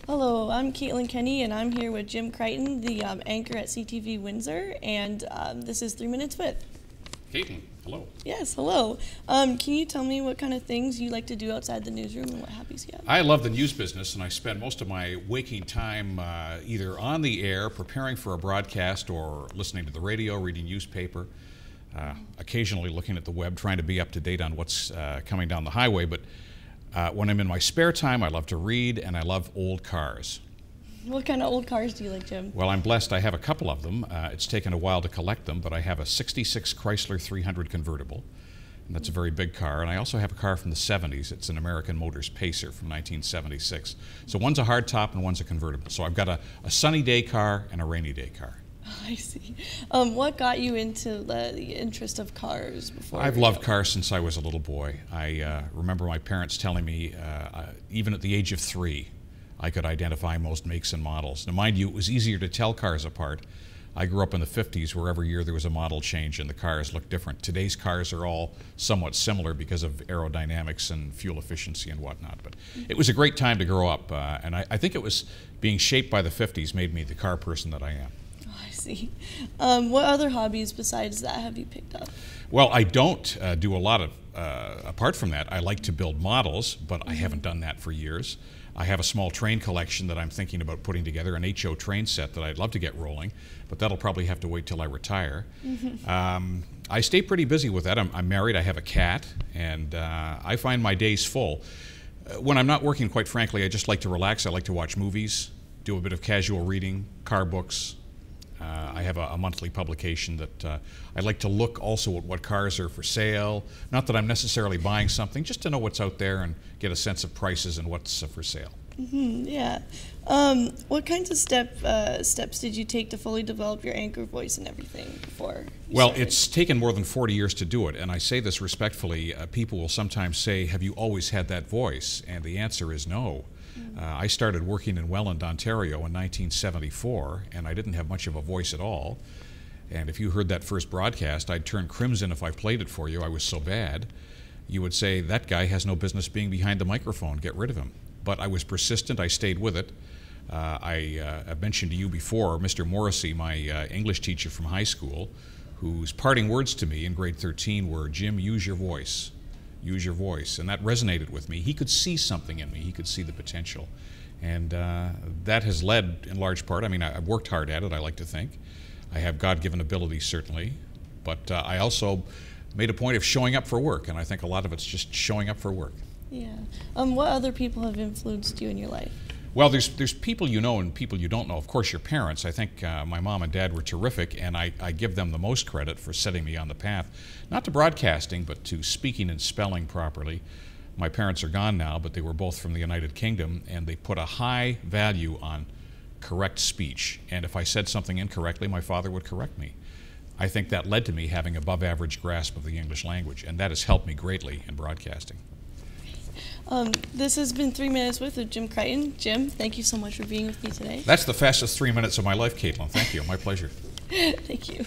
Hello, I'm Kaitlynn Kenney, and I'm here with Jim Crichton, the anchor at CTV Windsor, and this is 3 Minutes With. Kaitlynn, hello. Yes, hello. Can you tell me what kind of things you like to do outside the newsroom and what hobbies you have? I love the news business, and I spend most of my waking time either on the air, preparing for a broadcast, or listening to the radio, reading newspaper, occasionally looking at the web, trying to be up to date on what's coming down the highway. But when I'm in my spare time, I love to read, and I love old cars. What kind of old cars do you like, Jim? Well, I'm blessed. I have a couple of them. It's taken a while to collect them, but I have a 66 Chrysler 300 convertible, and that's a very big car. And I also have a car from the 70s. It's an American Motors Pacer from 1976. So one's a hardtop and one's a convertible. So I've got a sunny day car and a rainy day car. I see. What got you into the interest of cars before? I've loved cars since I was a little boy. I remember my parents telling me, even at the age of 3, I could identify most makes and models. Now, mind you, it was easier to tell cars apart. I grew up in the 50s where every year there was a model change and the cars looked different. Today's cars are all somewhat similar because of aerodynamics and fuel efficiency and whatnot. But it was a great time to grow up, and I think it was being shaped by the 50s made me the car person that I am. I see. What other hobbies besides that have you picked up? Well, I don't do a lot of, apart from that, I like to build models, but I haven't done that for years. I have a small train collection that I'm thinking about putting together, an HO train set that I'd love to get rolling, but that'll probably have to wait till I retire. I stay pretty busy with that. I'm married, I have a cat, and I find my days full. When I'm not working, quite frankly, I just like to relax. I like to watch movies, do a bit of casual reading, car books. I have a monthly publication that I like to look also at what cars are for sale. Not that I'm necessarily buying something, just to know what's out there and get a sense of prices and what's for sale. Yeah. What kinds of steps did you take to fully develop your anchor voice and everything before you Well, started? it's taken more than 40 years to do it, and I say this respectfully. People will sometimes say, have you always had that voice? And the answer is no. I started working in Welland, Ontario in 1974, and I didn't have much of a voice at all. And if you heard that first broadcast, I'd turn crimson if I played it for you. I was so bad. You would say, that guy has no business being behind the microphone. Get rid of him. But I was persistent. I stayed with it. I've mentioned to you before, Mr. Morrissey, my English teacher from high school, whose parting words to me in grade 13 were, Jim, use your voice. Use your voice. And that resonated with me. He could see something in me. He could see the potential. And that has led, in large part, I mean, I've worked hard at it, I like to think. I have God-given abilities, certainly. But I also made a point of showing up for work, and I think a lot of it's just showing up for work. Yeah. What other people have influenced you in your life? Well, there's people you know and people you don't know. Of course, your parents. I think my mom and dad were terrific, and I give them the most credit for setting me on the path, not to broadcasting, but to speaking and spelling properly. My parents are gone now, but they were both from the United Kingdom, and they put a high value on correct speech. And if I said something incorrectly, my father would correct me. I think that led to me having above average grasp of the English language, and that has helped me greatly in broadcasting. This has been 3 Minutes with Jim Crichton. Jim, thank you so much for being with me today. That's the fastest 3 minutes of my life, Kaitlynn. Thank you. My pleasure. Thank you.